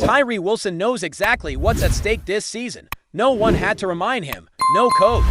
Tyree Wilson knows exactly what's at stake this season. No one had to remind him. No coach,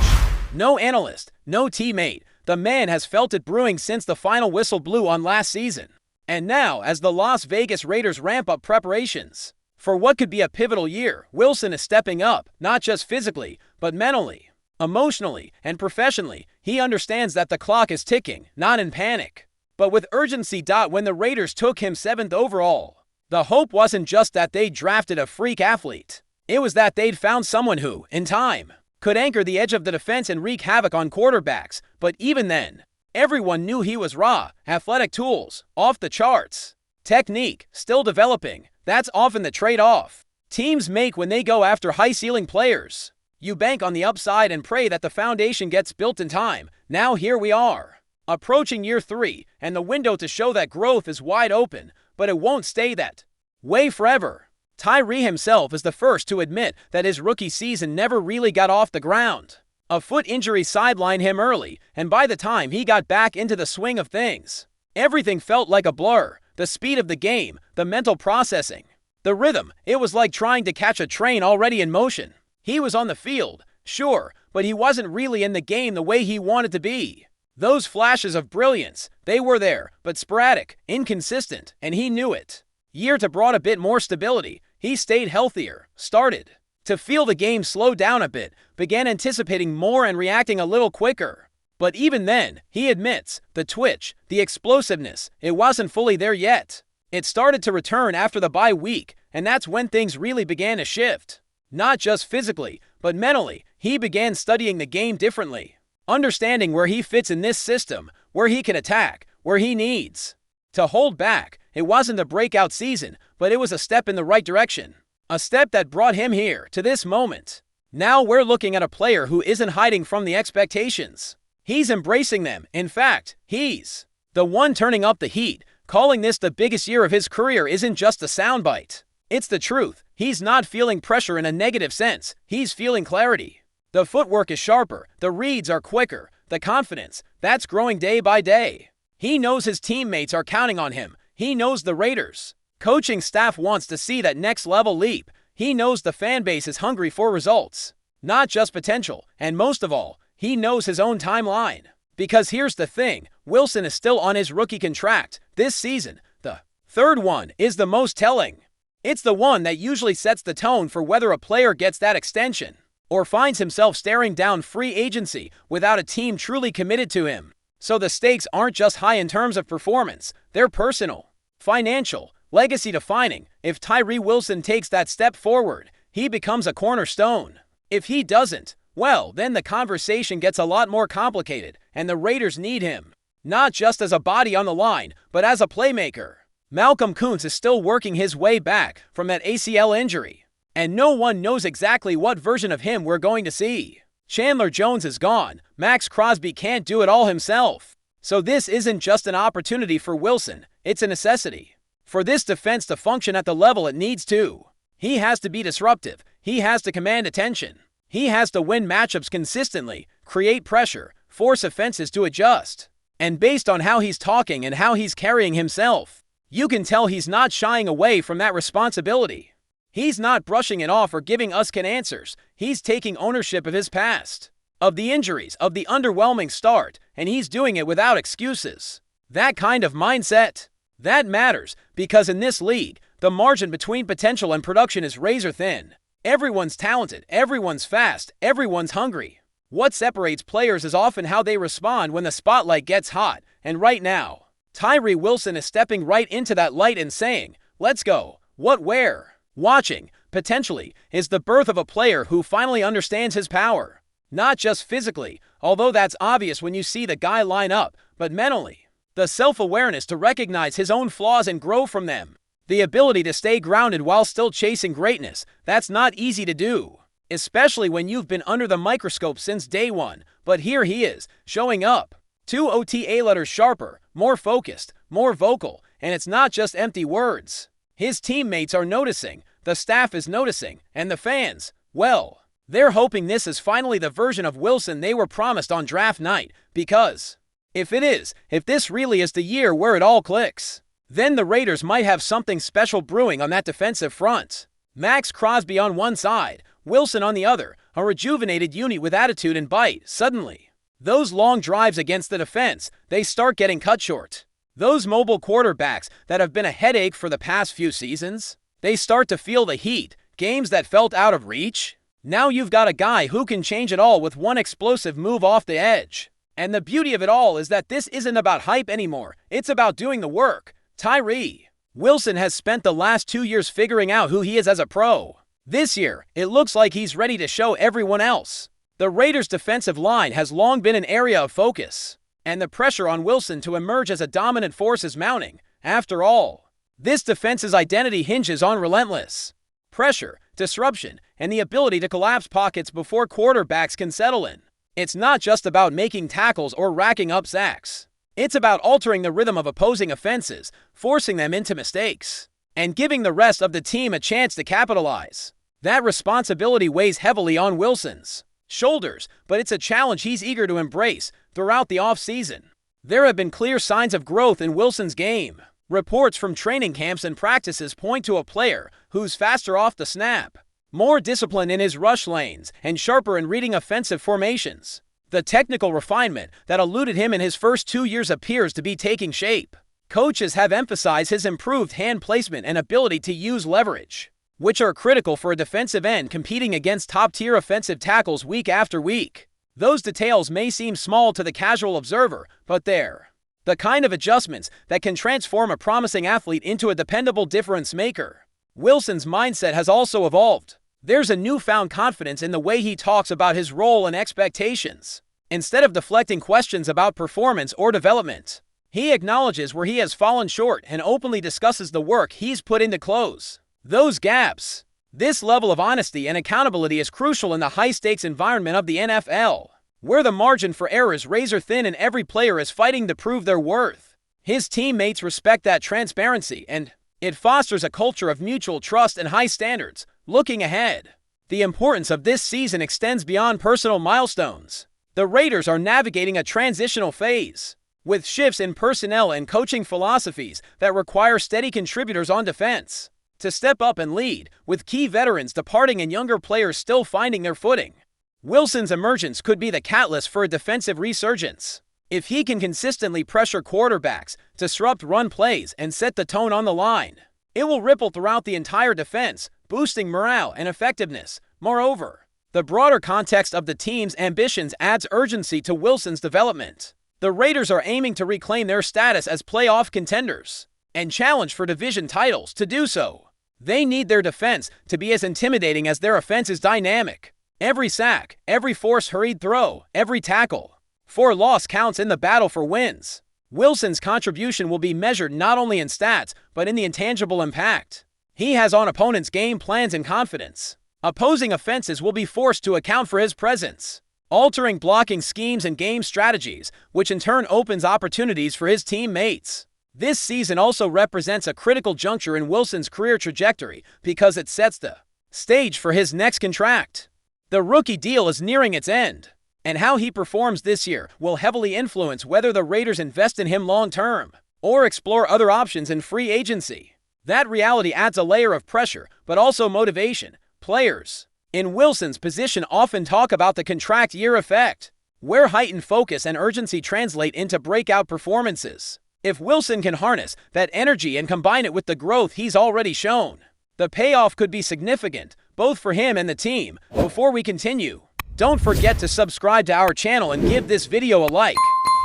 no analyst, no teammate. The man has felt it brewing since the final whistle blew on last season. And now, as the Las Vegas Raiders ramp up preparations for what could be a pivotal year, Wilson is stepping up, not just physically, but mentally, emotionally, and professionally. He understands that the clock is ticking, not in panic, but with urgency. When the Raiders took him 7th overall, the hope wasn't just that they'd drafted a freak athlete. It was that they'd found someone who, in time, could anchor the edge of the defense and wreak havoc on quarterbacks. But even then, everyone knew he was raw, athletic tools, off the charts, technique, still developing. That's often the trade-off teams make when they go after high-ceiling players. You bank on the upside and pray that the foundation gets built in time. Now here we are, approaching year 3, and the window to show that growth is wide open, but it won't stay that way forever. Tyree himself is the first to admit that his rookie season never really got off the ground. A foot injury sidelined him early, and by the time he got back into the swing of things, everything felt like a blur. The speed of the game, the mental processing, the rhythm, it was like trying to catch a train already in motion. He was on the field, sure, but he wasn't really in the game the way he wanted to be. Those flashes of brilliance, they were there, but sporadic, inconsistent, and he knew it. Year 2 brought a bit more stability. He stayed healthier, started to feel the game slow down a bit, began anticipating more and reacting a little quicker. But even then, he admits, the twitch, the explosiveness, it wasn't fully there yet. It started to return after the bye week, and that's when things really began to shift. Not just physically, but mentally, he began studying the game differently, understanding where he fits in this system, where he can attack, where he needs to hold back. It wasn't a breakout season, but it was a step in the right direction. A step that brought him here, to this moment. Now we're looking at a player who isn't hiding from the expectations. He's embracing them. In fact, he's the one turning up the heat. Calling this the biggest year of his career isn't just a soundbite. It's the truth. He's not feeling pressure in a negative sense. He's feeling clarity. The footwork is sharper. The reads are quicker. The confidence, that's growing day by day. He knows his teammates are counting on him. He knows the Raiders coaching staff wants to see that next level leap. He knows the fan base is hungry for results, not just potential. And most of all, he knows his own timeline. Because here's the thing, Wilson is still on his rookie contract. This season, the third one, is the most telling. It's the one that usually sets the tone for whether a player gets that extension or finds himself staring down free agency without a team truly committed to him. So the stakes aren't just high in terms of performance, they're personal, financial, legacy-defining. If Tyree Wilson takes that step forward, he becomes a cornerstone. If he doesn't, well, then the conversation gets a lot more complicated, and the Raiders need him. Not just as a body on the line, but as a playmaker. Malcolm Kuntz is still working his way back from that ACL injury, and no one knows exactly what version of him we're going to see. Chandler Jones is gone. Max Crosby can't do it all himself. So this isn't just an opportunity for Wilson, it's a necessity. For this defense to function at the level it needs to, he has to be disruptive. He has to command attention. He has to win matchups consistently, create pressure, force offenses to adjust. And based on how he's talking and how he's carrying himself, you can tell he's not shying away from that responsibility. He's not brushing it off or giving us answers. He's taking ownership of his past, of the injuries, of the underwhelming start, and he's doing it without excuses. That kind of mindset, that matters, because in this league, the margin between potential and production is razor thin. Everyone's talented, everyone's fast, everyone's hungry. What separates players is often how they respond when the spotlight gets hot, and right now, Tyree Wilson is stepping right into that light and saying, let's go. What we're watching, potentially, is the birth of a player who finally understands his power. Not just physically, although that's obvious when you see the guy line up, but mentally. The self-awareness to recognize his own flaws and grow from them. The ability to stay grounded while still chasing greatness, that's not easy to do. Especially when you've been under the microscope since day one. But here he is, showing up. 2 OTA letters sharper, more focused, more vocal, and it's not just empty words. His teammates are noticing, the staff is noticing, and the fans, well, they're hoping this is finally the version of Wilson they were promised on draft night, because if it is, if this really is the year where it all clicks, then the Raiders might have something special brewing on that defensive front. Max Crosby on one side, Wilson on the other, a rejuvenated unit with attitude and bite. Suddenly, those long drives against the defense, they start getting cut short. Those mobile quarterbacks that have been a headache for the past few seasons, they start to feel the heat. Games that felt out of reach, now you've got a guy who can change it all with one explosive move off the edge. And the beauty of it all is that this isn't about hype anymore, it's about doing the work. Tyree Wilson has spent the last 2 years figuring out who he is as a pro. This year, it looks like he's ready to show everyone else. The Raiders' defensive line has long been an area of focus, and the pressure on Wilson to emerge as a dominant force is mounting. After all, this defense's identity hinges on relentless pressure, disruption, and the ability to collapse pockets before quarterbacks can settle in. It's not just about making tackles or racking up sacks. It's about altering the rhythm of opposing offenses, forcing them into mistakes, and giving the rest of the team a chance to capitalize. That responsibility weighs heavily on Wilson's shoulders, but it's a challenge he's eager to embrace throughout the offseason. There have been clear signs of growth in Wilson's game. Reports from training camps and practices point to a player who's faster off the snap, more disciplined in his rush lanes, and sharper in reading offensive formations. The technical refinement that eluded him in his first 2 years appears to be taking shape. Coaches have emphasized his improved hand placement and ability to use leverage, which are critical for a defensive end competing against top-tier offensive tackles week after week. Those details may seem small to the casual observer, but they're the kind of adjustments that can transform a promising athlete into a dependable difference maker. Wilson's mindset has also evolved. There's a newfound confidence in the way he talks about his role and expectations. Instead of deflecting questions about performance or development, he acknowledges where he has fallen short and openly discusses the work he's put in to close those gaps. This level of honesty and accountability is crucial in the high-stakes environment of the NFL, where the margin for error is razor-thin and every player is fighting to prove their worth. His teammates respect that transparency, and it fosters a culture of mutual trust and high standards. Looking ahead, the importance of this season extends beyond personal milestones. The Raiders are navigating a transitional phase, with shifts in personnel and coaching philosophies that require steady contributors on defense to step up and lead, with key veterans departing and younger players still finding their footing. Wilson's emergence could be the catalyst for a defensive resurgence. If he can consistently pressure quarterbacks, disrupt run plays, and set the tone on the line, it will ripple throughout the entire defense, boosting morale and effectiveness. Moreover, the broader context of the team's ambitions adds urgency to Wilson's development. The Raiders are aiming to reclaim their status as playoff contenders and challenge for division titles. To do so, they need their defense to be as intimidating as their offense is dynamic. Every sack, every forced hurried throw, every tackle for loss counts in the battle for wins. Wilson's contribution will be measured not only in stats, but in the intangible impact he has on opponents' game plans and confidence. Opposing offenses will be forced to account for his presence, altering blocking schemes and game strategies, which in turn opens opportunities for his teammates. This season also represents a critical juncture in Wilson's career trajectory because it sets the stage for his next contract. The rookie deal is nearing its end, and how he performs this year will heavily influence whether the Raiders invest in him long-term or explore other options in free agency. That reality adds a layer of pressure, but also motivation. Players in Wilson's position often talk about the contract year effect, where heightened focus and urgency translate into breakout performances. If Wilson can harness that energy and combine it with the growth he's already shown, the payoff could be significant, both for him and the team. Before we continue, don't forget to subscribe to our channel and give this video a like.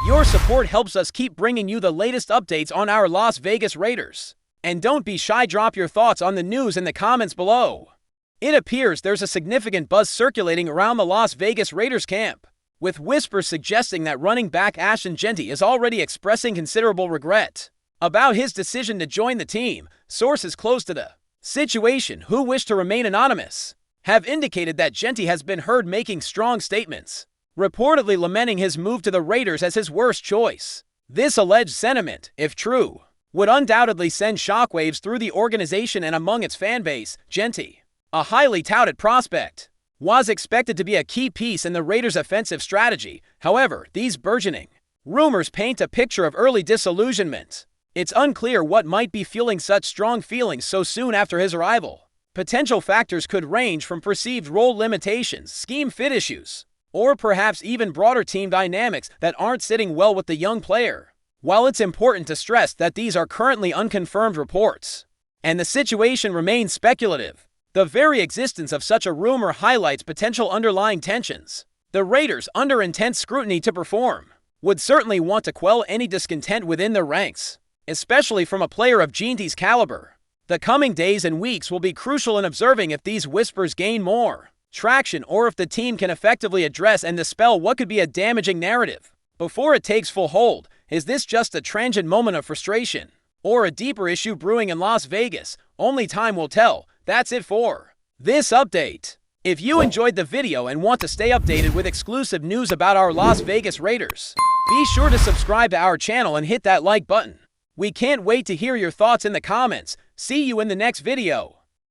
Your support helps us keep bringing you the latest updates on our Las Vegas Raiders. And don't be shy, drop your thoughts on the news in the comments below. It appears there's a significant buzz circulating around the Las Vegas Raiders camp, with whispers suggesting that running back ASHTON JEANTY is already expressing considerable regret about his decision to join the team. Sources close to the situation, who wish to remain anonymous, have indicated that JEANTY has been heard making strong statements, reportedly lamenting his move to the Raiders as his worst choice. This alleged sentiment, if true, would undoubtedly send shockwaves through the organization and among its fanbase. JEANTY, a highly touted prospect, was expected to be a key piece in the Raiders' offensive strategy. However, these burgeoning rumors paint a picture of early disillusionment. It's unclear what might be fueling such strong feelings so soon after his arrival. Potential factors could range from perceived role limitations, scheme fit issues, or perhaps even broader team dynamics that aren't sitting well with the young player. While it's important to stress that these are currently unconfirmed reports, and the situation remains speculative, the very existence of such a rumor highlights potential underlying tensions. The Raiders, under intense scrutiny to perform, would certainly want to quell any discontent within their ranks, especially from a player of Jeanty's caliber. The coming days and weeks will be crucial in observing if these whispers gain more traction or if the team can effectively address and dispel what could be a damaging narrative before it takes full hold. Is this just a transient moment of frustration, or a deeper issue brewing in Las Vegas? Only time will tell. That's it for this update. If you enjoyed the video and want to stay updated with exclusive news about our Las Vegas Raiders, be sure to subscribe to our channel and hit that like button. We can't wait to hear your thoughts in the comments. See you in the next video.